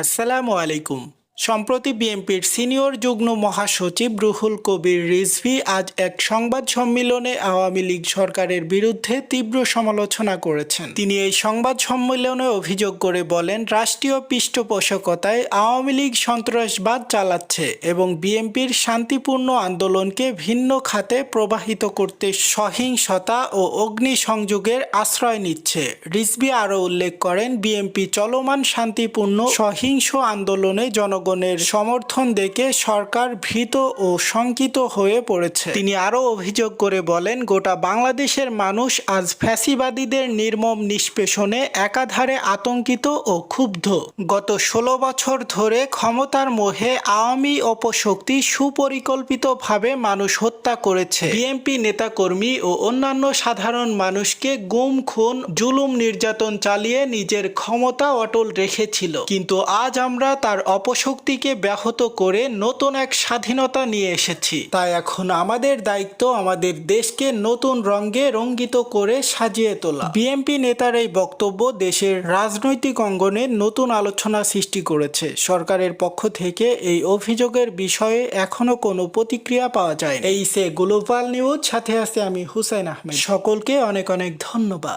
আসসালামু আলাইকুম। সম্প্রতি বিএনপির সিনিয়র যুগ্ম মহাসচিব রুহুল কবির রিজভী আজ এক সংবাদ সম্মেলনে আওয়ামী লীগ সরকারের বিরুদ্ধে তীব্র সমালোচনা করেছেন। তিনি এই সংবাদ সম্মেলনে অভিযোগ করে বলেন, রাষ্ট্রীয় পৃষ্ঠপোষকতায় আওয়ামী লীগ সন্ত্রাসবাদ চালাচ্ছে এবং বিএনপির শান্তিপূর্ণ আন্দোলনকে ভিন্ন খাতে প্রবাহিত করতে সহিংসতা ও অগ্নিসংযোগের আশ্রয় নিচ্ছে। রিজভী আরও উল্লেখ করেন, বিএনপি চলমান শান্তিপূর্ণ সহিংস আন্দোলনে জনগণের সমর্থন দেখে সরকার ভীত ও শঙ্কিত হয়ে পড়েছে। তিনি আরও অভিযোগ করে বলেন, গোটা বাংলাদেশের মানুষ আজ ফ্যাসিবাদীদের নির্মম নিষ্পেষণে একাধারে আতঙ্কিত ও ক্ষুব্ধ। গত 16 বছর ধরে ক্ষমতার মোহে আওয়ামী অপশক্তি সুপরিকল্পিতভাবে মানুষ হত্যা করেছে। বিএনপি নেতাকর্মী ও অন্যান্য সাধারণ মানুষকে গুম, খুন, জুলুম, নির্যাতন চালিয়ে নিজের ক্ষমতা অটল রেখেছিল। কিন্তু আজ আমরা তার অপশক্তিকে ব্যাহত করে নতুন এক স্বাধীনতা নিয়ে এসেছি। তাই এখন আমাদের দায়িত্ব আমাদের দেশকে নতুন রঙে রঙ্গিত করে সাজিয়ে তোলা। বিএনপি নেতার এই বক্তব্য দেশের রাজনৈতিক অঙ্গনে নতুন আলোচনা সৃষ্টি করেছে। সরকারের পক্ষ থেকে এই অভিযোগের বিষয়ে এখনো কোনো প্রতিক্রিয়া পাওয়া যায়। এই সে গ্লোবাল নিউজ, সাথে আছে আমি হুসাইন আহমেদ। সকলকে অনেক অনেক ধন্যবাদ।